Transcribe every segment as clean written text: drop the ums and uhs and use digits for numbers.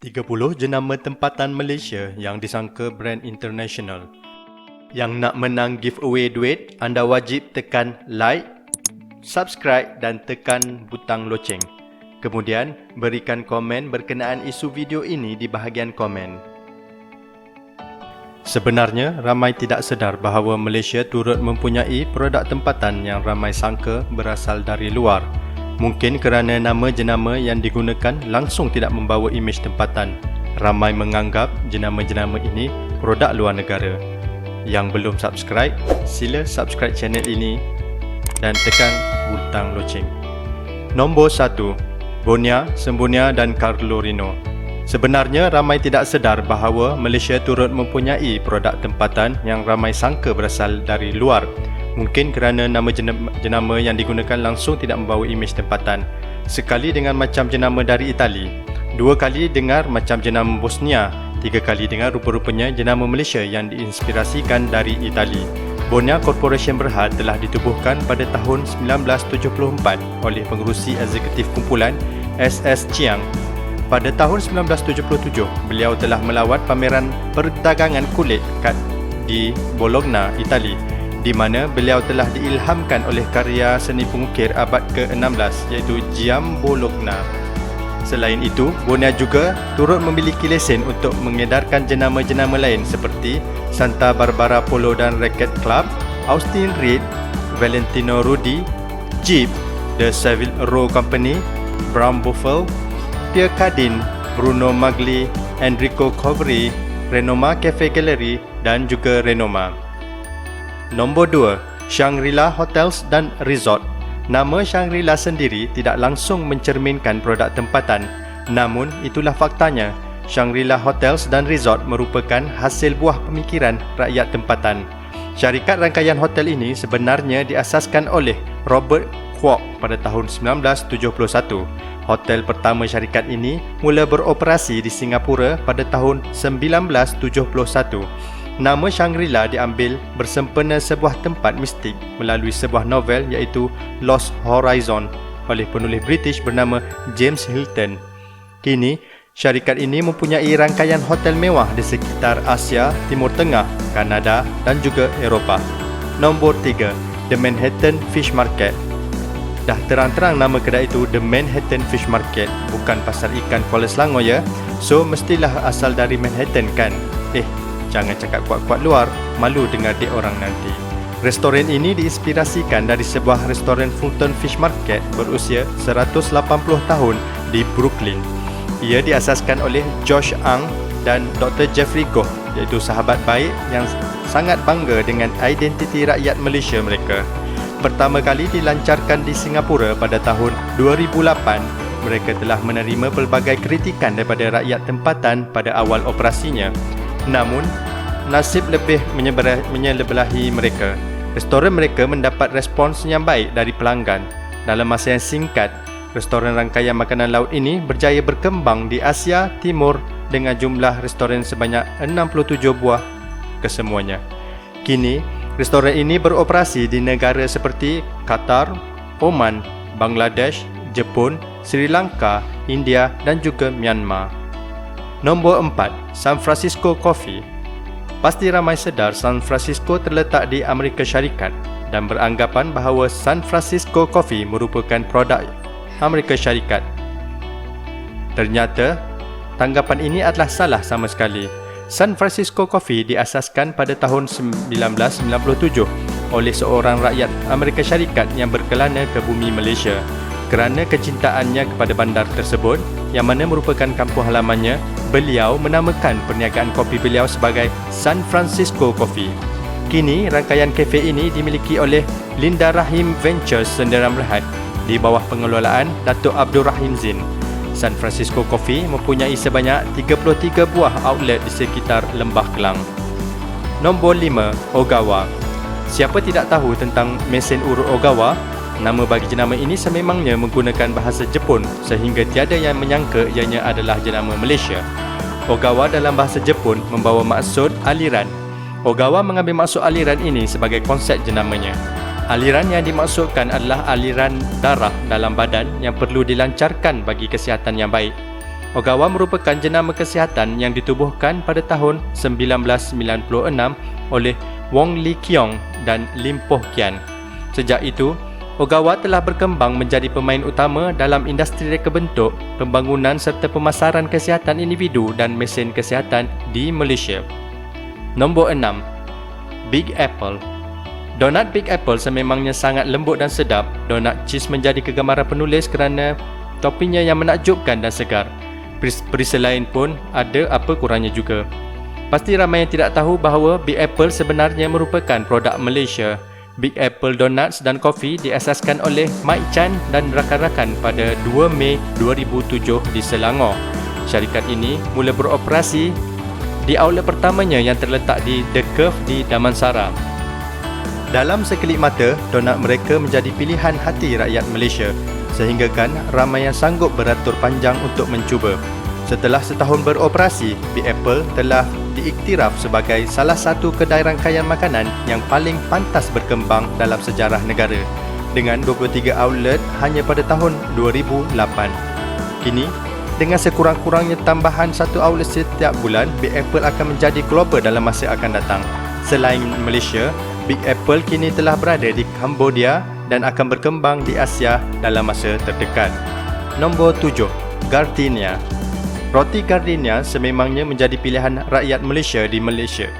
30 jenama tempatan Malaysia yang disangka brand international. Yang nak menang giveaway duit, anda wajib tekan like, subscribe dan tekan butang loceng. Kemudian, berikan komen berkenaan isu video ini di bahagian komen. Sebenarnya, ramai tidak sedar bahawa Malaysia turut mempunyai produk tempatan yang ramai sangka berasal dari luar. Mungkin kerana nama jenama yang digunakan langsung tidak membawa imej tempatan. Ramai menganggap jenama-jenama ini produk luar negara. Yang belum subscribe, sila subscribe channel ini dan tekan butang loceng. Nombor 1. Bonia, Sembonia dan Carlo Reno. Sebenarnya ramai tidak sedar bahawa Malaysia turut mempunyai produk tempatan yang ramai sangka berasal dari luar. Mungkin kerana nama jenama yang digunakan langsung tidak membawa imej tempatan. Sekali dengan macam jenama dari Itali, 2 kali dengar macam jenama Bosnia, 3 kali dengar rupa-rupanya jenama Malaysia yang diinspirasikan dari Itali. Bonia Corporation Berhad telah ditubuhkan pada tahun 1974 oleh pengerusi eksekutif kumpulan SS Chiang. Pada tahun 1977, beliau telah melawat pameran perdagangan kulit di Bologna, Itali, di mana beliau telah diilhamkan oleh karya seni pengukir abad ke-16 iaitu Giambologna. Selain itu, Bonia juga turut memiliki lesen untuk mengedarkan jenama-jenama lain seperti Santa Barbara Polo dan Racquet Club, Austin Reed, Valentino Rudi, Jeep, The Savile Row Company, Brown Buffalo, Pierre Cardin, Bruno Magli, Enrico Coveri, Renoma Cafe Gallery dan juga Renoma. Nombor 2. Shangri-La Hotels dan Resort. Nama Shangri-La sendiri tidak langsung mencerminkan produk tempatan. Namun, itulah faktanya. Shangri-La Hotels dan Resort merupakan hasil buah pemikiran rakyat tempatan. Syarikat rangkaian hotel ini sebenarnya diasaskan oleh Robert Kwok pada tahun 1971. Hotel pertama syarikat ini mula beroperasi di Singapura pada tahun 1971. Nama Shangri-La diambil bersempena sebuah tempat mistik melalui sebuah novel iaitu Lost Horizon oleh penulis British bernama James Hilton. Kini, syarikat ini mempunyai rangkaian hotel mewah di sekitar Asia, Timur Tengah, Kanada dan juga Eropah. Nombor 3. The Manhattan Fish Market. Dah terang-terang nama kedai itu The Manhattan Fish Market, bukan pasar ikan Kuala Selangor ya. So, mestilah asal dari Manhattan kan? Jangan cakap kuat-kuat luar, malu dengar dia orang nanti. Restoran ini diinspirasikan dari sebuah restoran Fulton Fish Market berusia 180 tahun di Brooklyn. Ia diasaskan oleh Josh Ang dan Dr. Jeffrey Goh, iaitu sahabat baik yang sangat bangga dengan identiti rakyat Malaysia mereka. Pertama kali dilancarkan di Singapura pada tahun 2008, mereka telah menerima pelbagai kritikan daripada rakyat tempatan pada awal operasinya. Namun, nasib lebih menyebelahi mereka. Restoran mereka mendapat respons yang baik dari pelanggan. Dalam masa yang singkat, restoran rangkaian makanan laut ini berjaya berkembang di Asia Timur dengan jumlah restoran sebanyak 67 buah kesemuanya. Kini, restoran ini beroperasi di negara seperti Qatar, Oman, Bangladesh, Jepun, Sri Lanka, India dan juga Myanmar. Nombor 4. San Francisco Coffee. Pasti ramai sedar San Francisco terletak di Amerika Syarikat dan beranggapan bahawa San Francisco Coffee merupakan produk Amerika Syarikat. Ternyata, tanggapan ini adalah salah sama sekali. San Francisco Coffee diasaskan pada tahun 1997 oleh seorang rakyat Amerika Syarikat yang berkelana ke bumi Malaysia. Kerana kecintaannya kepada bandar tersebut, yang mana merupakan kampung halamannya, beliau menamakan perniagaan kopi beliau sebagai San Francisco Coffee. Kini, rangkaian kafe ini dimiliki oleh Linda Rahim Ventures Sdn Bhd di bawah pengelolaan Datuk Abdul Rahim Zin. San Francisco Coffee mempunyai sebanyak 33 buah outlet di sekitar Lembah Kelang. Nombor 5. Ogawa. Siapa tidak tahu tentang mesin urut Ogawa? Nama bagi jenama ini sememangnya menggunakan bahasa Jepun sehingga tiada yang menyangka ianya adalah jenama Malaysia. Ogawa dalam bahasa Jepun membawa maksud aliran. Ogawa mengambil maksud aliran ini sebagai konsep jenamanya. Aliran yang dimaksudkan adalah aliran darah dalam badan yang perlu dilancarkan bagi kesihatan yang baik. Ogawa merupakan jenama kesihatan yang ditubuhkan pada tahun 1996 oleh Wong Lee Keong dan Lim Poh Kian. Sejak itu, Ogawa telah berkembang menjadi pemain utama dalam industri reka bentuk, pembangunan serta pemasaran kesihatan individu dan mesin kesihatan di Malaysia. Nombor 6. Big Apple. Donat Big Apple sememangnya sangat lembut dan sedap. Donat cheese menjadi kegemaran penulis kerana toppingnya yang menakjubkan dan segar. Perisa lain pun ada apa kurangnya juga. Pasti ramai yang tidak tahu bahawa Big Apple sebenarnya merupakan produk Malaysia. Big Apple Donuts dan Coffee diasaskan oleh Mike Chan dan rakan-rakan pada 2 Mei 2007 di Selangor. Syarikat ini mula beroperasi di outlet pertamanya yang terletak di The Curve di Damansara. Dalam sekelip mata, donat mereka menjadi pilihan hati rakyat Malaysia, sehinggakan ramai yang sanggup beratur panjang untuk mencuba. Setelah setahun beroperasi, Big Apple telah diiktiraf sebagai salah satu kedai rangkaian makanan yang paling pantas berkembang dalam sejarah negara, dengan 23 outlet hanya pada tahun 2008. Kini, dengan sekurang-kurangnya tambahan satu outlet setiap bulan, Big Apple akan menjadi global dalam masa akan datang. Selain Malaysia, Big Apple kini telah berada di Cambodia dan akan berkembang di Asia dalam masa terdekat. Nombor 7. Gardenia. Roti Gardenia sememangnya menjadi pilihan rakyat Malaysia di Malaysia.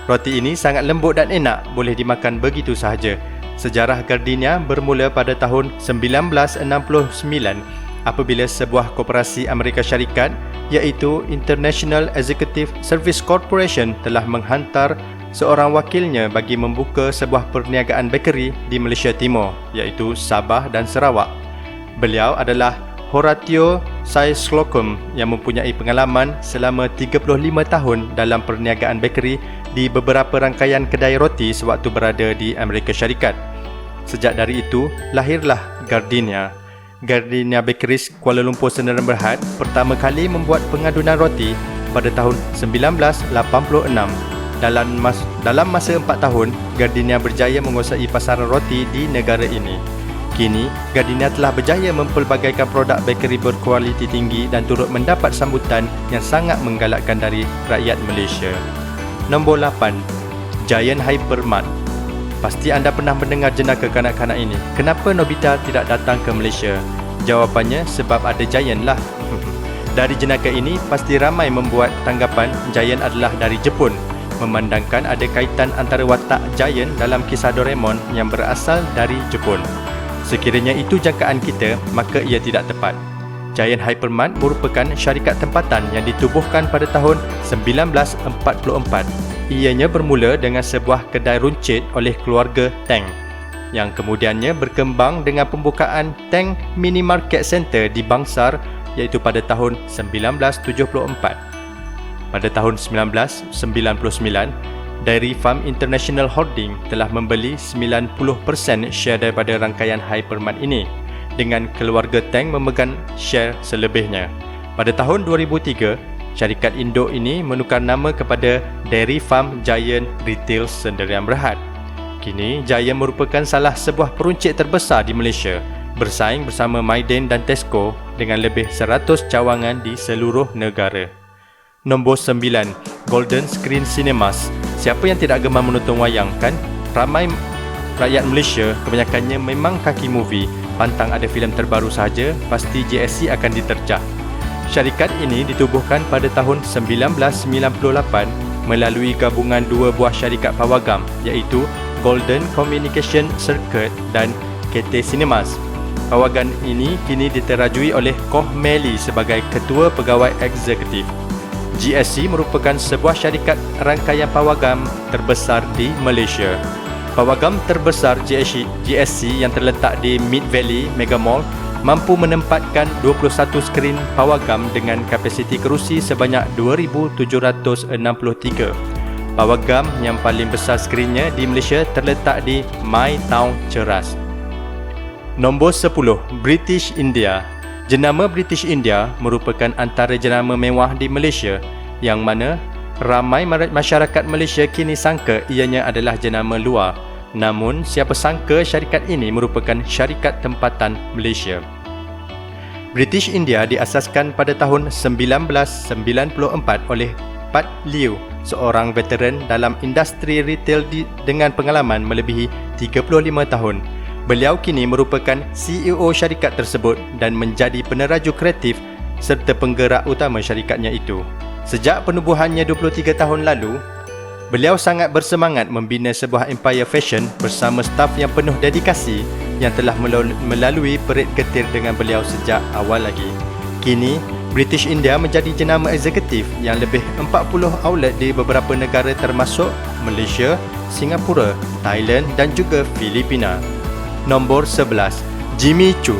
Roti ini sangat lembut dan enak, boleh dimakan begitu sahaja. Sejarah Gardenia bermula pada tahun 1969 apabila sebuah koperasi Amerika Syarikat iaitu International Executive Service Corporation telah menghantar seorang wakilnya bagi membuka sebuah perniagaan bakery di Malaysia Timur iaitu Sabah dan Sarawak. Beliau adalah Horatio Slocum yang mempunyai pengalaman selama 35 tahun dalam perniagaan bakery di beberapa rangkaian kedai roti sewaktu berada di Amerika Syarikat. Sejak dari itu, lahirlah Gardenia. Gardenia Bakeries Kuala Lumpur Sdn Bhd pertama kali membuat pengadunan roti pada tahun 1986. Dalam masa 4 tahun, Gardenia berjaya menguasai pasaran roti di negara ini. Kini, Gardenia telah berjaya mempelbagaikan produk bakery berkualiti tinggi dan turut mendapat sambutan yang sangat menggalakkan dari rakyat Malaysia. Nombor 8. Giant Hypermart. Pasti anda pernah mendengar jenaka kanak-kanak ini. Kenapa Nobita tidak datang ke Malaysia? Jawapannya, sebab ada Giant lah. Dari jenaka ini, pasti ramai membuat tanggapan Giant adalah dari Jepun, memandangkan ada kaitan antara watak Giant dalam kisah Doraemon yang berasal dari Jepun. Sekiranya itu jangkaan kita, maka ia tidak tepat. Giant Hypermart merupakan syarikat tempatan yang ditubuhkan pada tahun 1944. Ianya bermula dengan sebuah kedai runcit oleh keluarga Tang, yang kemudiannya berkembang dengan pembukaan Tang Mini Market Center di Bangsar iaitu pada tahun 1974. Pada tahun 1999, Dairy Farm International Holding telah membeli 90% share daripada rangkaian hypermart ini, dengan keluarga Tang memegang share selebihnya. Pada tahun 2003, syarikat induk ini menukar nama kepada Dairy Farm Giant Retail Sdn Bhd. Kini, Giant merupakan salah sebuah peruncit terbesar di Malaysia, bersaing bersama Maiden dan Tesco dengan lebih 100 cawangan di seluruh negara. Nombor 9. Golden Screen Cinemas. Siapa yang tidak gemar menonton wayang, kan? Ramai rakyat Malaysia, kebanyakannya memang kaki movie. Pantang ada filem terbaru sahaja, pasti GSC akan diterjah. Syarikat ini ditubuhkan pada tahun 1998 melalui gabungan dua buah syarikat pawagam iaitu Golden Communication Circuit dan KT Cinemas. Pawagam ini kini diterajui oleh Koh Meli sebagai Ketua Pegawai Eksekutif. GSC merupakan sebuah syarikat rangkaian pawagam terbesar di Malaysia. Pawagam terbesar GSC yang terletak di Mid Valley Mega Mall mampu menempatkan 21 skrin pawagam dengan kapasiti kerusi sebanyak 2,763. Pawagam yang paling besar skrinnya di Malaysia terletak di My Town Ceras. Nombor 10. British India. Jenama British India merupakan antara jenama mewah di Malaysia yang mana ramai masyarakat Malaysia kini sangka ianya adalah jenama luar. Namun, siapa sangka syarikat ini merupakan syarikat tempatan Malaysia. British India diasaskan pada tahun 1994 oleh Pat Liu, seorang veteran dalam industri retail dengan pengalaman melebihi 35 tahun. Beliau kini merupakan CEO syarikat tersebut dan menjadi peneraju kreatif serta penggerak utama syarikatnya itu. Sejak penubuhannya 23 tahun lalu, beliau sangat bersemangat membina sebuah empire fashion bersama staf yang penuh dedikasi yang telah melalui perit getir dengan beliau sejak awal lagi. Kini, British India menjadi jenama eksekutif yang lebih 40 outlet di beberapa negara termasuk Malaysia, Singapura, Thailand dan juga Filipina. Nombor 11, Jimmy Choo.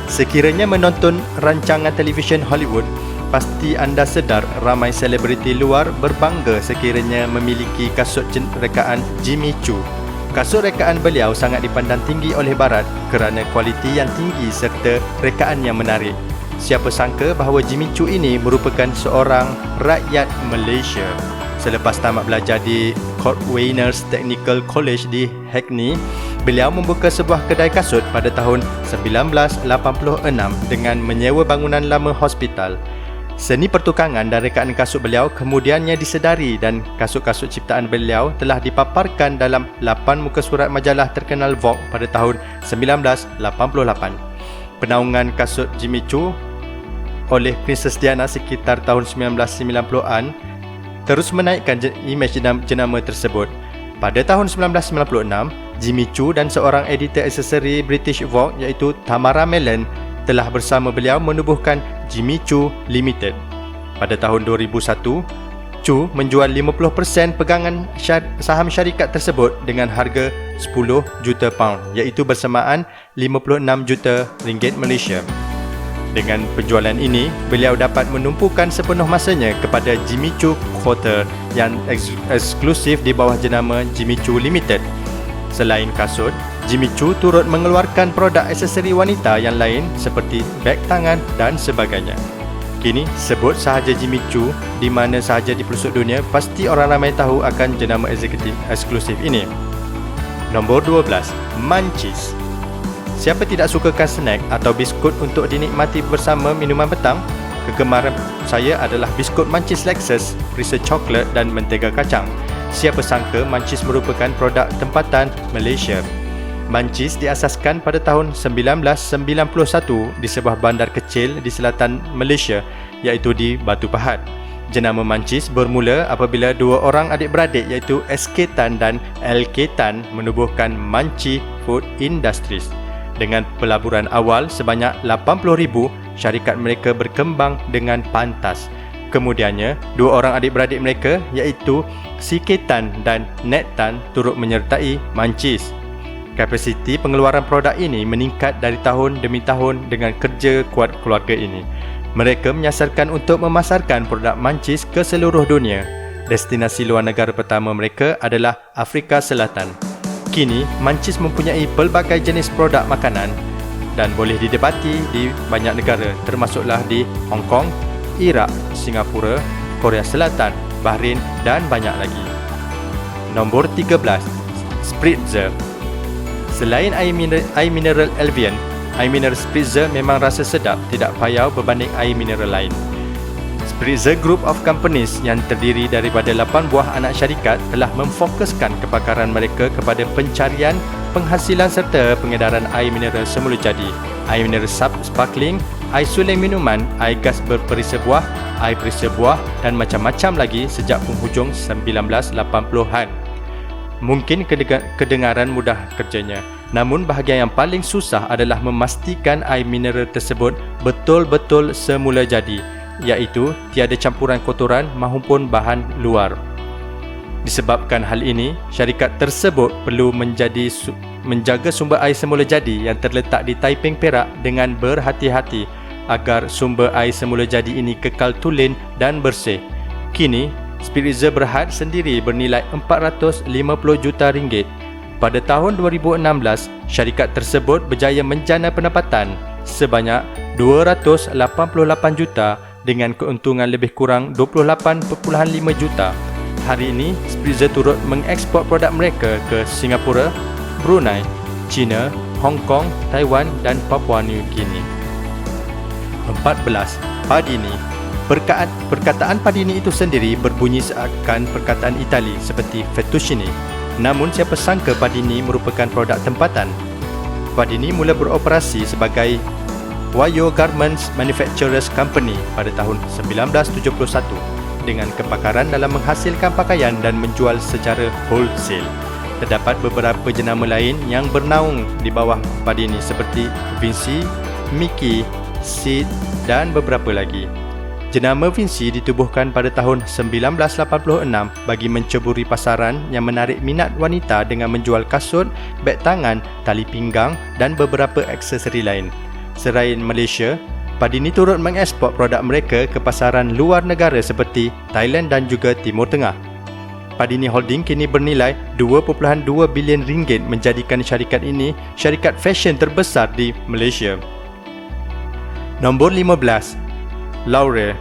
Sekiranya menonton rancangan televisyen Hollywood, pasti anda sedar ramai selebriti luar berbangga sekiranya memiliki kasut rekaan Jimmy Choo. Kasut rekaan beliau sangat dipandang tinggi oleh barat kerana kualiti yang tinggi serta rekaan yang menarik. Siapa sangka bahawa Jimmy Choo ini merupakan seorang rakyat Malaysia. Selepas tamat belajar di Cordwainers Technical College di Hackney, beliau membuka sebuah kedai kasut pada tahun 1986 dengan menyewa bangunan lama hospital. Seni pertukangan dan rekaan kasut beliau kemudiannya disedari dan kasut-kasut ciptaan beliau telah dipaparkan dalam 8 muka surat majalah terkenal Vogue pada tahun 1988. Penaungan kasut Jimmy Choo oleh Princess Diana sekitar tahun 1990-an terus menaikkan imej jenama tersebut. Pada tahun 1996, Jimmy Choo dan seorang editor aksesori British Vogue iaitu Tamara Mellon telah bersama beliau menubuhkan Jimmy Choo Limited. Pada tahun 2001, Choo menjual 50% pegangan saham syarikat tersebut dengan harga 10 juta pound iaitu bersamaan 56 juta ringgit Malaysia. Dengan penjualan ini, beliau dapat menumpukan sepenuh masanya kepada Jimmy Choo Couture yang eksklusif di bawah jenama Jimmy Choo Limited. Selain kasut, Jimmy Choo turut mengeluarkan produk aksesori wanita yang lain seperti beg tangan dan sebagainya. Kini, sebut sahaja Jimmy Choo di mana sahaja di pelosok dunia, pasti orang ramai tahu akan jenama eksekutif eksklusif ini. Nombor 12, Munchies. Siapa tidak sukakan snack atau biskut untuk dinikmati bersama minuman petang? Kegemaran saya adalah biskut Munchies Lexus, perisa coklat dan mentega kacang. Siapa sangka Munchies merupakan produk tempatan Malaysia. Munchies diasaskan pada tahun 1991 di sebuah bandar kecil di selatan Malaysia iaitu di Batu Pahat. Jenama Munchies bermula apabila dua orang adik-beradik iaitu SK Tan dan LK Tan menubuhkan Munchie Food Industries. Dengan pelaburan awal sebanyak 80,000, syarikat mereka berkembang dengan pantas. Kemudiannya, dua orang adik-beradik mereka iaitu CK Tan dan Ned Tan turut menyertai Munchies. Kapasiti pengeluaran produk ini meningkat dari tahun demi tahun dengan kerja kuat keluarga ini. Mereka menyasarkan untuk memasarkan produk Munchies ke seluruh dunia. Destinasi luar negara pertama mereka adalah Afrika Selatan. Kini, Munchies mempunyai pelbagai jenis produk makanan dan boleh didapati di banyak negara termasuklah di Hong Kong, Iraq, Singapura, Korea Selatan, Bahrain dan banyak lagi. Nombor 13, Spritzer. Selain air mineral Evian, air mineral Spritzer memang rasa sedap, tidak payau berbanding air mineral lain. Spritzer Group of Companies yang terdiri daripada 8 buah anak syarikat telah memfokuskan kepakaran mereka kepada pencarian, penghasilan serta pengedaran air mineral semula jadi, air mineral sparkling, air suling minuman, air gas berperisa buah, air perisa buah dan macam-macam lagi sejak penghujung 1980-an. Mungkin kedengaran mudah kerjanya, namun bahagian yang paling susah adalah memastikan air mineral tersebut betul-betul semula jadi, iaitu tiada campuran kotoran maupun bahan luar. Disebabkan hal ini, syarikat tersebut perlu menjaga sumber air semula jadi yang terletak di Taiping, Perak dengan berhati-hati agar sumber air semula jadi ini kekal tulen dan bersih. Kini, Spritzer Berhad sendiri bernilai 450 juta ringgit. Pada tahun 2016, syarikat tersebut berjaya menjana pendapatan sebanyak 288 juta dengan keuntungan lebih kurang 28.5 juta. Hari ini, Spritzer turut mengekspor produk mereka ke Singapura, Brunei, China, Hong Kong, Taiwan dan Papua New Guinea. 14. Padini. Perkataan Padini itu sendiri berbunyi seakan perkataan Itali seperti fettuccine. Namun siapa sangka Padini merupakan produk tempatan. Padini mula beroperasi sebagai Wayo Garments Manufacturers Company pada tahun 1971 dengan kepakaran dalam menghasilkan pakaian dan menjual secara wholesale. Terdapat beberapa jenama lain yang bernaung di bawah Padini seperti Vinci, Mickey, Sid dan beberapa lagi. Jenama Vinci ditubuhkan pada tahun 1986 bagi menceburi pasaran yang menarik minat wanita dengan menjual kasut, beg tangan, tali pinggang dan beberapa aksesori lain. Selain Malaysia, Padini turut mengekspor produk mereka ke pasaran luar negara seperti Thailand dan juga Timur Tengah. Padini Holding kini bernilai 2.2 bilion ringgit menjadikan syarikat ini syarikat fashion terbesar di Malaysia. Nombor 15. Laure.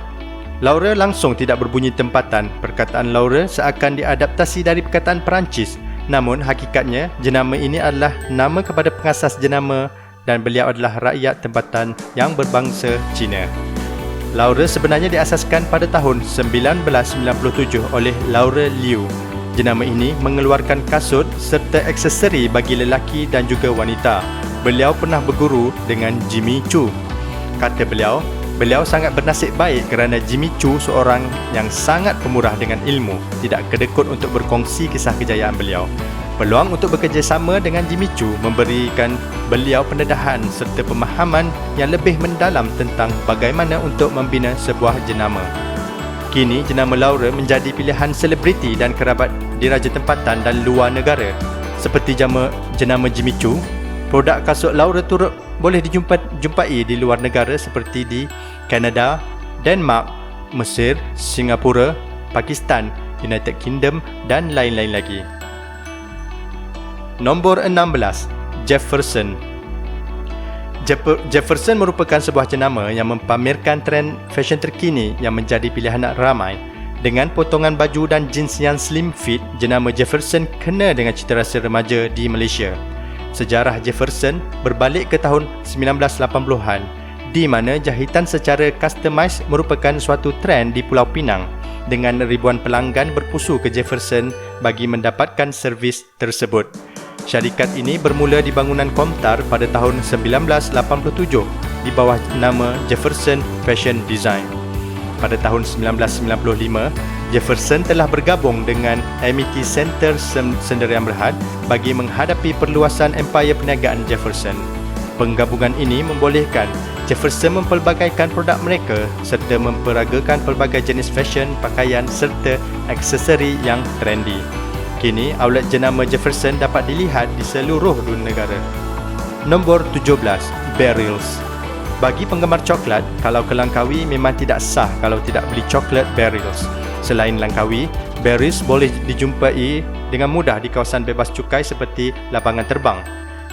Laure langsung tidak berbunyi tempatan. Perkataan Laure seakan diadaptasi dari perkataan Perancis. Namun hakikatnya jenama ini adalah nama kepada pengasas jenama dan beliau adalah rakyat tempatan yang berbangsa Cina. Laure sebenarnya diasaskan pada tahun 1997 oleh Laure Liu. Jenama ini mengeluarkan kasut serta aksesori bagi lelaki dan juga wanita. Beliau pernah berguru dengan Jimmy Choo. Kata beliau sangat bernasib baik kerana Jimmy Choo seorang yang sangat pemurah dengan ilmu, tidak kedekut untuk berkongsi kisah kejayaan beliau. Peluang untuk bekerjasama dengan Jimmy Choo memberikan beliau pendedahan serta pemahaman yang lebih mendalam tentang bagaimana untuk membina sebuah jenama. Kini jenama Laure menjadi pilihan selebriti dan kerabat diraja tempatan dan luar negara. Seperti jenama Jimmy Choo, produk kasut Laure turut boleh dijumpai di luar negara seperti di Kanada, Denmark, Mesir, Singapura, Pakistan, United Kingdom dan lain-lain lagi. Nombor 16. Jefferson. Jefferson merupakan sebuah jenama yang mempamerkan trend fashion terkini yang menjadi pilihan ramai. Dengan potongan baju dan jeans yang slim fit, jenama Jefferson kena dengan cita rasa remaja di Malaysia. Sejarah Jefferson berbalik ke tahun 1980-an, di mana jahitan secara customized merupakan suatu trend di Pulau Pinang, dengan ribuan pelanggan berpusu ke Jefferson bagi mendapatkan servis tersebut. Syarikat ini bermula di bangunan Komtar pada tahun 1987 di bawah nama Jefferson Fashion Design. Pada tahun 1995, Jefferson telah bergabung dengan Amity Center Sendirian Berhad bagi menghadapi perluasan empayar perniagaan Jefferson. Penggabungan ini membolehkan Jefferson mempelbagaikan produk mereka serta memperagakan pelbagai jenis fashion, pakaian serta aksesori yang trendy. Kini, outlet jenama Jefferson dapat dilihat di seluruh dunia negara. Nombor 17. Barrels. Bagi penggemar coklat, kalau ke Langkawi memang tidak sah kalau tidak beli coklat Barrels. Selain Langkawi, Barrels boleh dijumpai dengan mudah di kawasan bebas cukai seperti lapangan terbang.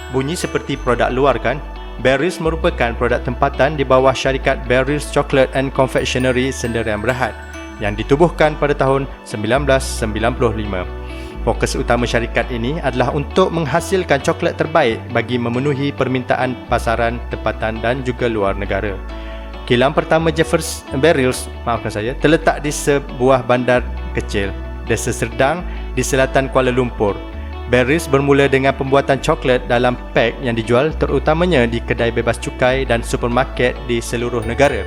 Bunyi seperti produk luar kan? Barrels merupakan produk tempatan di bawah syarikat Barrels Chocolate and Confectionery Sendirian Berhad yang ditubuhkan pada tahun 1995. Fokus utama syarikat ini adalah untuk menghasilkan coklat terbaik bagi memenuhi permintaan pasaran tempatan dan juga luar negara. Kilang pertama Barrels terletak di sebuah bandar kecil, Desa Serdang di selatan Kuala Lumpur. Barrels bermula dengan pembuatan coklat dalam pak yang dijual terutamanya di kedai bebas cukai dan supermarket di seluruh negara.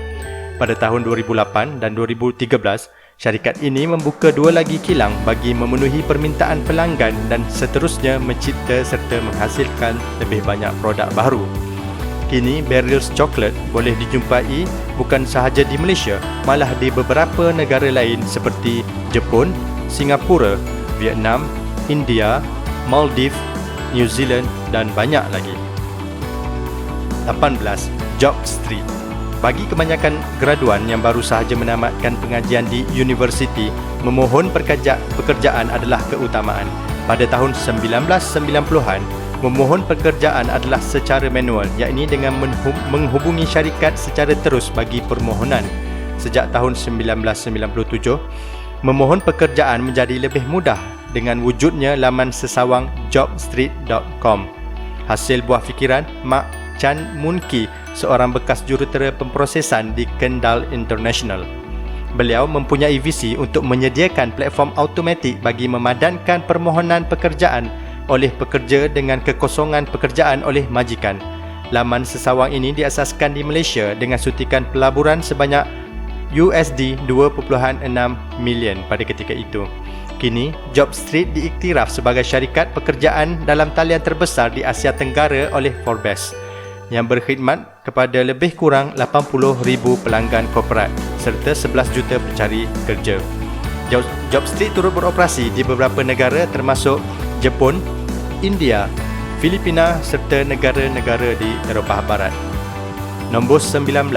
Pada tahun 2008 dan 2013, syarikat ini membuka 2 lagi kilang bagi memenuhi permintaan pelanggan dan seterusnya mencipta serta menghasilkan lebih banyak produk baru. Kini Barrels Chocolate boleh dijumpai bukan sahaja di Malaysia, malah di beberapa negara lain seperti Jepun, Singapura, Vietnam, India, Maldives, New Zealand dan banyak lagi. 18. Job Street. Bagi kebanyakan graduan yang baru sahaja menamatkan pengajian di universiti, memohon pekerjaan adalah keutamaan. Pada tahun 1990-an, memohon pekerjaan adalah secara manual, yakni dengan menghubungi syarikat secara terus bagi permohonan. Sejak tahun 1997, memohon pekerjaan menjadi lebih mudah dengan wujudnya laman sesawang jobstreet.com. Hasil buah fikiran Mak Chan Moon Ki, seorang bekas jurutera pemprosesan di Kendal International. Beliau mempunyai visi untuk menyediakan platform automatik bagi memadankan permohonan pekerjaan oleh pekerja dengan kekosongan pekerjaan oleh majikan. Laman sesawang ini diasaskan di Malaysia dengan suntikan pelaburan sebanyak USD 2.6 million pada ketika itu. Kini, JobStreet diiktiraf sebagai syarikat pekerjaan dalam talian terbesar di Asia Tenggara oleh Forbes yang berkhidmat kepada lebih kurang 80,000 pelanggan korporat serta 11 juta pencari kerja. JobStreet turut beroperasi di beberapa negara termasuk Jepun, India, Filipina serta negara-negara di Eropah Barat. Nombor 19,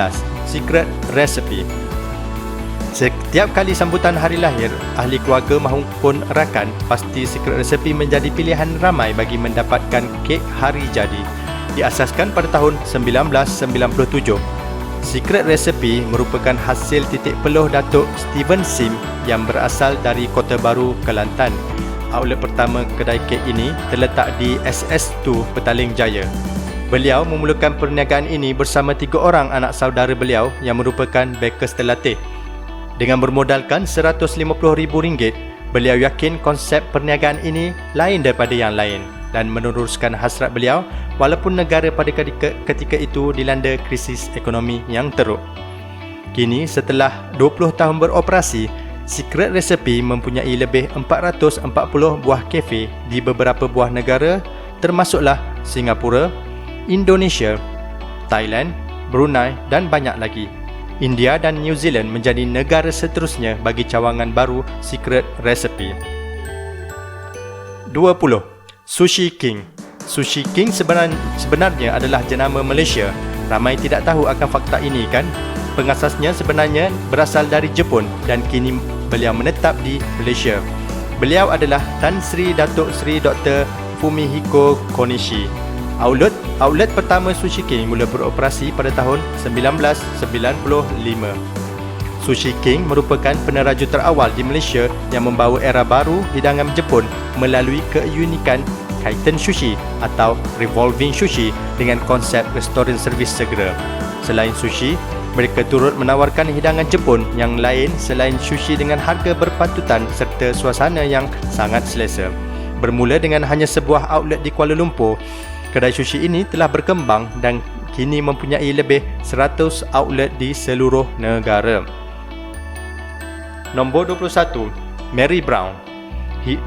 Secret Recipe. Setiap kali sambutan hari lahir, ahli keluarga maupun rakan, pasti Secret Recipe menjadi pilihan ramai bagi mendapatkan kek hari jadi. Diasaskan pada tahun 1997, Secret Recipe merupakan hasil titik peluh Datuk Steven Sim yang berasal dari Kota Baru, Kelantan. Outlet pertama kedai kek ini terletak di SS2 Petaling Jaya. Beliau memulakan perniagaan ini bersama 3 orang anak saudara beliau yang merupakan bakers terlatih. Dengan bermodalkan RM150,000, beliau yakin konsep perniagaan ini lain daripada yang lain dan meneruskan hasrat beliau walaupun negara pada ketika itu dilanda krisis ekonomi yang teruk. Kini setelah 20 tahun beroperasi, Secret Recipe mempunyai lebih 440 buah kafe di beberapa buah negara termasuklah Singapura, Indonesia, Thailand, Brunei dan banyak lagi. India dan New Zealand menjadi negara seterusnya bagi cawangan baru Secret Recipe. 20. Sushi King. Sushi King sebenarnya adalah jenama Malaysia. Ramai tidak tahu akan fakta ini kan? Pengasasnya sebenarnya berasal dari Jepun dan kini beliau menetap di Malaysia. Beliau adalah Tan Sri Datuk Sri Dr. Fumihiko Konishi. Outlet pertama Sushi King mula beroperasi pada tahun 1995. Sushi King merupakan peneraju terawal di Malaysia yang membawa era baru hidangan Jepun melalui keunikan Kaiten Sushi atau Revolving Sushi dengan konsep restoran servis segera. Selain sushi, mereka turut menawarkan hidangan Jepun yang lain selain sushi dengan harga berpatutan serta suasana yang sangat selesa. Bermula dengan hanya sebuah outlet di Kuala Lumpur, kedai sushi ini telah berkembang dan kini mempunyai lebih 100 outlet di seluruh negara. Nombor 21, Mary Brown.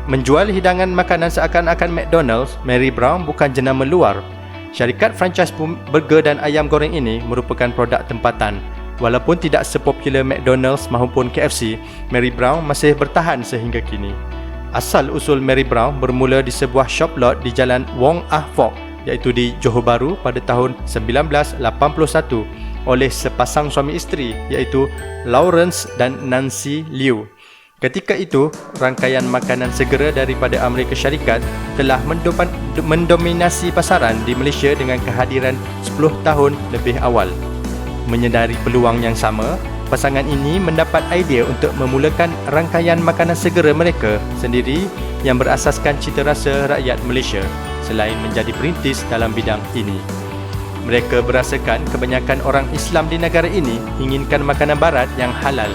Menjual hidangan makanan seakan-akan McDonald's, Mary Brown bukan jenama luar. Syarikat franchise burger dan ayam goreng ini merupakan produk tempatan. Walaupun tidak sepopular McDonald's maupun KFC, Mary Brown masih bertahan sehingga kini. Asal usul Mary Brown bermula di sebuah shop lot di Jalan Wong Ah Fok, iaitu di Johor Bahru pada tahun 1981 oleh sepasang suami isteri iaitu Lawrence dan Nancy Liu. Ketika itu, rangkaian makanan segera daripada Amerika Syarikat telah mendominasi pasaran di Malaysia dengan kehadiran 10 tahun lebih awal. Menyedari peluang yang sama, pasangan ini mendapat idea untuk memulakan rangkaian makanan segera mereka sendiri yang berasaskan cita rasa rakyat Malaysia selain menjadi perintis dalam bidang ini. Mereka berasakan kebanyakan orang Islam di negara ini inginkan makanan barat yang halal.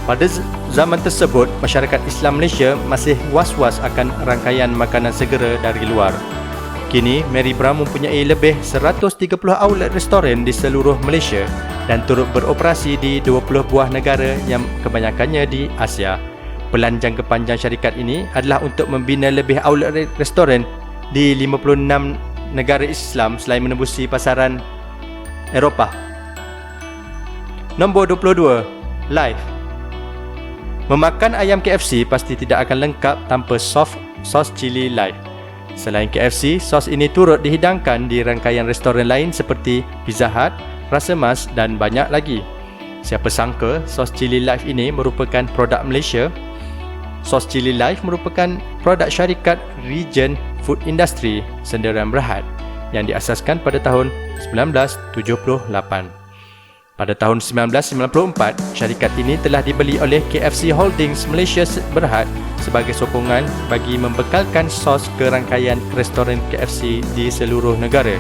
Pada zaman tersebut, masyarakat Islam Malaysia masih was-was akan rangkaian makanan segera dari luar. Kini, Mary Brown mempunyai lebih 130 outlet restoran di seluruh Malaysia dan turut beroperasi di 20 buah negara yang kebanyakannya di Asia. Pelan jangka panjang syarikat ini adalah untuk membina lebih outlet restoran di 56 negara Islam selain menembusi pasaran Eropah. Nombor 22, Live. Memakan ayam KFC pasti tidak akan lengkap tanpa sos cili Live. Selain KFC, sos ini turut dihidangkan di rangkaian restoran lain seperti Pizza Hut, Rasa Mas dan banyak lagi. Siapa sangka sos cili Live ini merupakan produk Malaysia? Sos cili Live merupakan produk syarikat Regent Food Industry Sendirian Berhad yang diasaskan pada tahun 1978. Pada tahun 1994, syarikat ini telah dibeli oleh KFC Holdings Malaysia Berhad sebagai sokongan bagi membekalkan sos ke rangkaian restoran KFC di seluruh negara.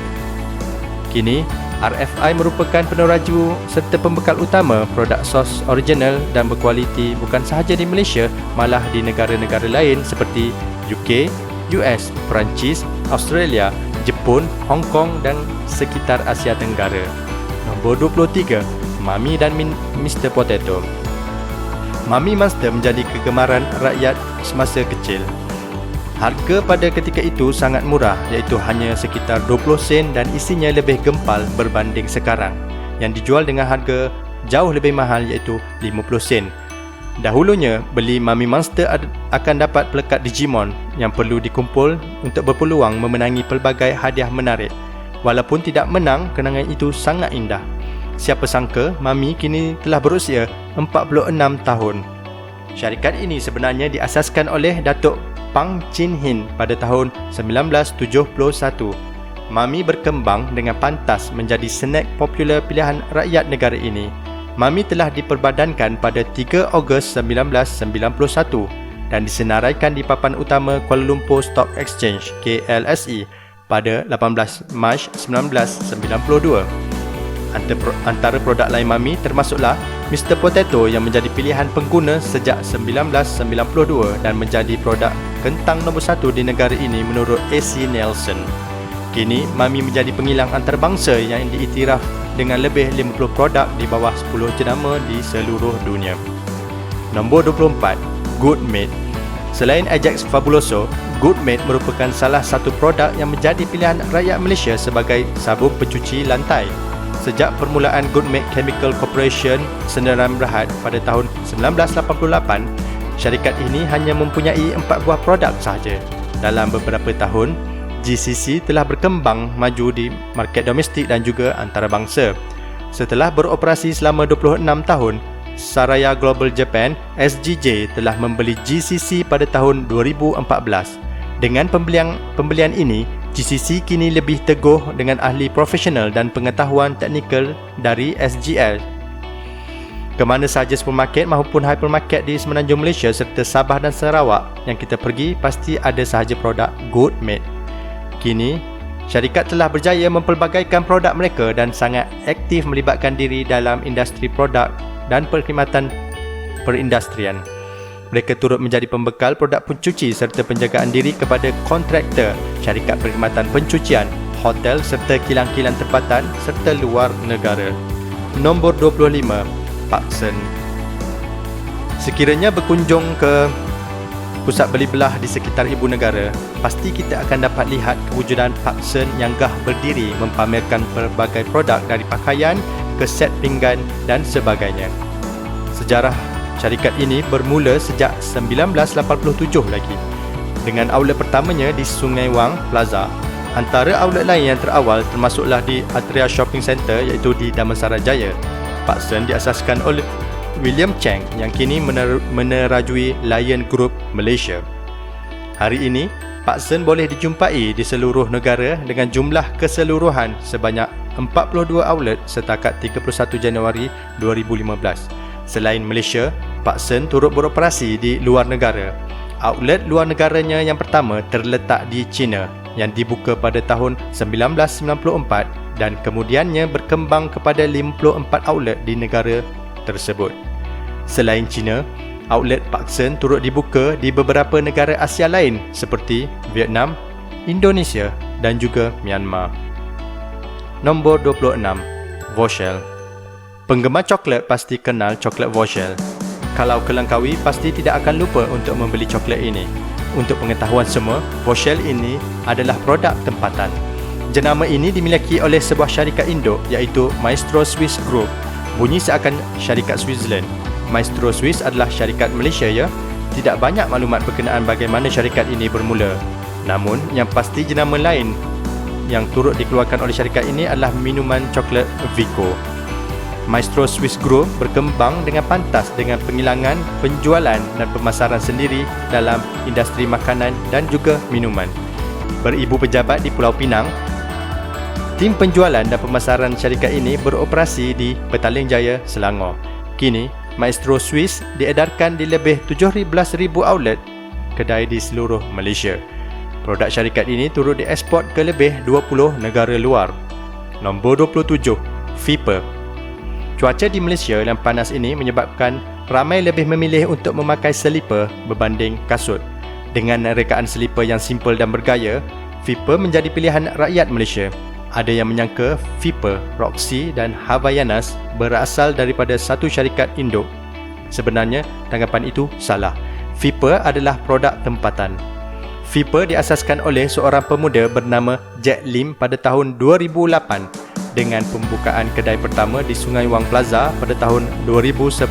Kini, RFI merupakan peneraju serta pembekal utama produk sos original dan berkualiti bukan sahaja di Malaysia, malah di negara-negara lain seperti UK, US, Perancis, Australia, Jepun, Hong Kong dan sekitar Asia Tenggara. Nombor 23, Mami dan Mr. Potato. Mami Monster menjadi kegemaran rakyat semasa kecil. Harga pada ketika itu sangat murah, iaitu hanya sekitar 20 sen dan isinya lebih gempal berbanding sekarang, yang dijual dengan harga jauh lebih mahal iaitu 50 sen. Dahulunya, beli Mami Monster akan dapat pelekat Digimon yang perlu dikumpul untuk berpeluang memenangi pelbagai hadiah menarik. Walaupun tidak menang, kenangan itu sangat indah. Siapa sangka, Mami kini telah berusia 46 tahun. Syarikat ini sebenarnya diasaskan oleh Datuk Pang Chin Hin pada tahun 1971. Mami berkembang dengan pantas menjadi snack popular pilihan rakyat negara ini. Mami telah diperbadankan pada 3 Ogos 1991 dan disenaraikan di papan utama Kuala Lumpur Stock Exchange KLSE pada 18 Mac 1992. Antara produk lain Mami termasuklah Mr. Potato yang menjadi pilihan pengguna sejak 1992 dan menjadi produk kentang nombor 1 di negara ini menurut AC Nielsen. Kini, Mami menjadi pengilang antarabangsa yang diiktiraf dengan lebih 50 produk di bawah 10 jenama di seluruh dunia. Nombor 24, Good Mate. Selain Ajax Fabuloso, Good Mate merupakan salah satu produk yang menjadi pilihan rakyat Malaysia sebagai sabun pencuci lantai. Sejak permulaan Good Mate Chemical Corporation Senaran Berhad pada tahun 1988, syarikat ini hanya mempunyai 4 buah produk sahaja. Dalam beberapa tahun, GCC telah berkembang maju di market domestik dan juga antarabangsa. Setelah beroperasi selama 26 tahun, Saraya Global Japan SGJ telah membeli GCC pada tahun 2014. Dengan pembelian ini, GCC kini lebih teguh dengan ahli profesional dan pengetahuan teknikal dari SGL. Ke mana sahaja supermarket maupun hypermarket di Semenanjung Malaysia serta Sabah dan Sarawak yang kita pergi, pasti ada sahaja produk Good Mate. Kini, syarikat telah berjaya mempelbagaikan produk mereka dan sangat aktif melibatkan diri dalam industri produk dan perkhidmatan perindustrian. Mereka turut menjadi pembekal produk pencuci serta penjagaan diri kepada kontraktor, syarikat perkhidmatan pencucian, hotel serta kilang-kilang tempatan serta luar negara. Nombor 25, Parkson. Sekiranya berkunjung ke pusat beli belah di sekitar ibu negara, pasti kita akan dapat lihat kewujudan Parkson yang gah berdiri mempamerkan pelbagai produk dari pakaian ke set pinggan dan sebagainya. Sejarah syarikat ini bermula sejak 1987 lagi dengan outlet pertamanya di Sungai Wang Plaza. Antara outlet lain yang terawal termasuklah di Atria Shopping Centre iaitu di Damansara Jaya. Parkson diasaskan oleh William Cheng yang kini menerajui Lion Group Malaysia. Hari ini, Parkson boleh dijumpai di seluruh negara dengan jumlah keseluruhan sebanyak 42 outlet setakat 31 Januari 2015. Selain Malaysia, Parkson turut beroperasi di luar negara. Outlet luar negaranya yang pertama terletak di China yang dibuka pada tahun 1994 dan kemudiannya berkembang kepada 54 outlet di negara tersebut. Selain China, outlet Parkson turut dibuka di beberapa negara Asia lain seperti Vietnam, Indonesia dan juga Myanmar. Nombor 26, Voshel. Penggemar coklat pasti kenal coklat Voshel. Kalau ke Langkawi, pasti tidak akan lupa untuk membeli coklat ini. Untuk pengetahuan semua, Voshel ini adalah produk tempatan. Jenama ini dimiliki oleh sebuah syarikat induk iaitu Maestro Swiss Group. Bunyi seakan syarikat Switzerland. Maestro Swiss adalah syarikat Malaysia ya. Tidak banyak maklumat berkenaan bagaimana syarikat ini bermula. Namun, yang pasti jenama lain yang turut dikeluarkan oleh syarikat ini adalah minuman coklat Vico. Maestro Swiss Group berkembang dengan pantas dengan penggilangan, penjualan dan pemasaran sendiri dalam industri makanan dan juga minuman. Beribu pejabat di Pulau Pinang, tim penjualan dan pemasaran syarikat ini beroperasi di Petaling Jaya, Selangor. Kini, Maestro Swiss diedarkan di lebih 17,000 outlet kedai di seluruh Malaysia. Produk syarikat ini turut dieksport ke lebih 20 negara luar. Nombor 27, Viper. Cuaca di Malaysia yang panas ini menyebabkan ramai lebih memilih untuk memakai selipar berbanding kasut. Dengan rekaan selipar yang simple dan bergaya, Viper menjadi pilihan rakyat Malaysia. Ada yang menyangka Viper, Roxy dan Havaianas berasal daripada satu syarikat induk. Sebenarnya, tanggapan itu salah. Viper adalah produk tempatan. Viper diasaskan oleh seorang pemuda bernama Jack Lim pada tahun 2008 dengan pembukaan kedai pertama di Sungai Wang Plaza pada tahun 2010.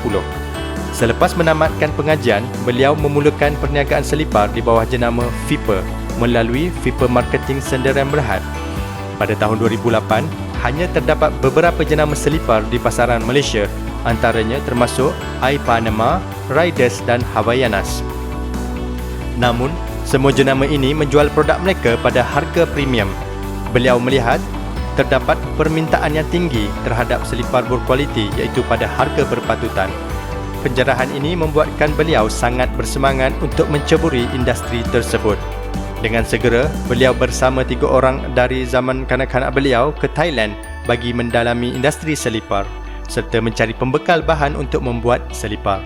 Selepas menamatkan pengajian, beliau memulakan perniagaan selipar di bawah jenama Viper melalui Viper Marketing Sdn Bhd. Pada tahun 2008, hanya terdapat beberapa jenama selipar di pasaran Malaysia, antaranya termasuk iPanama, Riders dan Havaianas. Namun, semua jenama ini menjual produk mereka pada harga premium. Beliau melihat terdapat permintaan yang tinggi terhadap selipar berkualiti iaitu pada harga berpatutan. Penjarahan ini membuatkan beliau sangat bersemangat untuk menceburi industri tersebut. Dengan segera, beliau bersama 3 orang dari zaman kanak-kanak beliau ke Thailand bagi mendalami industri selipar serta mencari pembekal bahan untuk membuat selipar.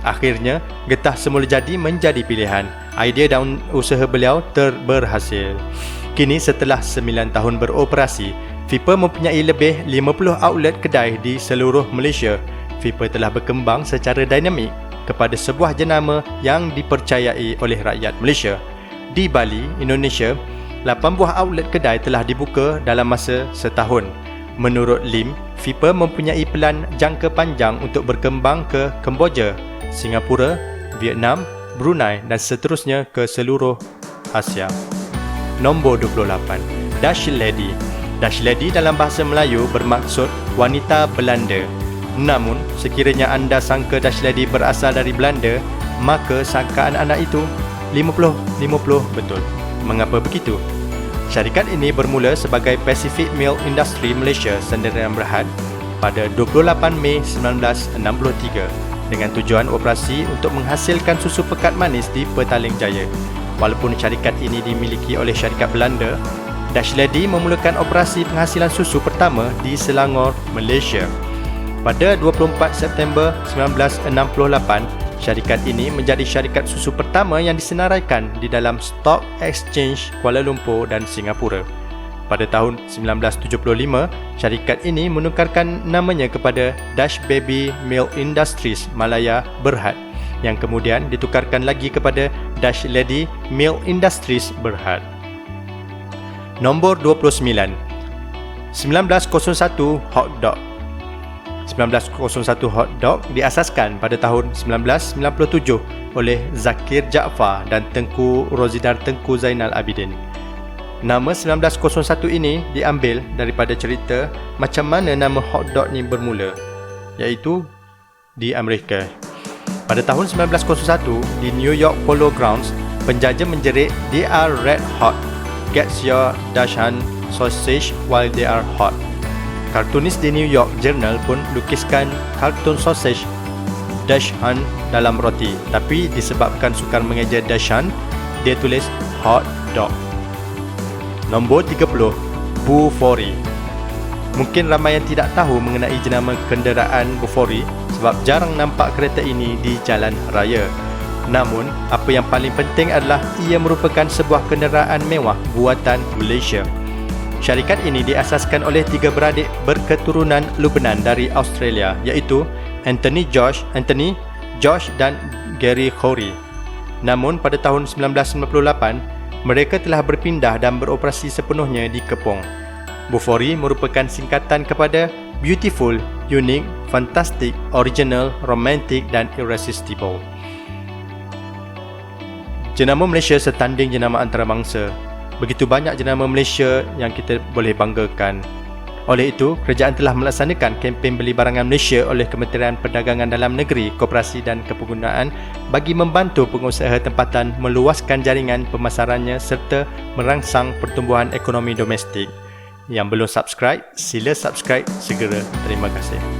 Akhirnya, getah semula jadi menjadi pilihan. Idea dan usaha beliau berhasil. Kini setelah 9 tahun beroperasi, Viper mempunyai lebih 50 outlet kedai di seluruh Malaysia. Viper telah berkembang secara dinamik kepada sebuah jenama yang dipercayai oleh rakyat Malaysia. Di Bali, Indonesia, 8 buah outlet kedai telah dibuka dalam masa setahun. Menurut Lim, Viper mempunyai pelan jangka panjang untuk berkembang ke Kemboja, Singapura, Vietnam, Brunei dan seterusnya ke seluruh Asia. Nombor 28, Dutch Lady. Dutch Lady dalam bahasa Melayu bermaksud wanita Belanda. Namun, sekiranya anda sangka Dutch Lady berasal dari Belanda, maka sangkaan anda itu 50-50 betul. Mengapa begitu? Syarikat ini bermula sebagai Pacific Milk Industry Malaysia Sdn Bhd pada 28 Mei 1963 dengan tujuan operasi untuk menghasilkan susu pekat manis di Petaling Jaya. Walaupun syarikat ini dimiliki oleh syarikat Belanda, Dutch Lady memulakan operasi penghasilan susu pertama di Selangor, Malaysia. Pada 24 September 1968, syarikat ini menjadi syarikat susu pertama yang disenaraikan di dalam Stock Exchange Kuala Lumpur dan Singapura. Pada tahun 1975, syarikat ini menukarkan namanya kepada Dutch Baby Milk Industries Malaya Berhad yang kemudian ditukarkan lagi kepada Dutch Lady Milk Industries Berhad. Nombor 29, 1901 Hot Dog. 1901 Hot Dog diasaskan pada tahun 1997 oleh Zakir Jaafar dan Tengku Rozidar Tengku Zainal Abidin. Nama 1901 ini diambil daripada cerita macam mana nama hot dog ni bermula, iaitu di Amerika. Pada tahun 1901 di New York Polo Grounds, penjajah menjerit, "They are red hot. Get your Dachshund sausage while they are hot." Kartunis di New York Journal pun lukiskan kartun sausage Dachshund dalam roti, tapi disebabkan sukar mengeja Dachshund, dia tulis hot dog. Nombor 30, Bufori. Mungkin ramai yang tidak tahu mengenai jenama kenderaan Bufori sebab jarang nampak kereta ini di jalan raya. Namun, apa yang paling penting adalah ia merupakan sebuah kenderaan mewah buatan Malaysia. Syarikat ini diasaskan oleh 3 beradik berketurunan Lebanon dari Australia, iaitu Anthony Josh dan Gary Khoury. Namun, pada tahun 1998, mereka telah berpindah dan beroperasi sepenuhnya di Kepong. Bufori merupakan singkatan kepada Beautiful, Unique, Fantastic, Original, Romantic dan Irresistible. Jenama Malaysia setanding jenama antarabangsa. Begitu banyak jenama Malaysia yang kita boleh banggakan. Oleh itu, kerajaan telah melaksanakan kempen beli barangan Malaysia oleh Kementerian Perdagangan Dalam Negeri, Koperasi dan Kepengurusan bagi membantu pengusaha tempatan meluaskan jaringan pemasarannya serta merangsang pertumbuhan ekonomi domestik. Yang belum subscribe, sila subscribe segera. Terima kasih.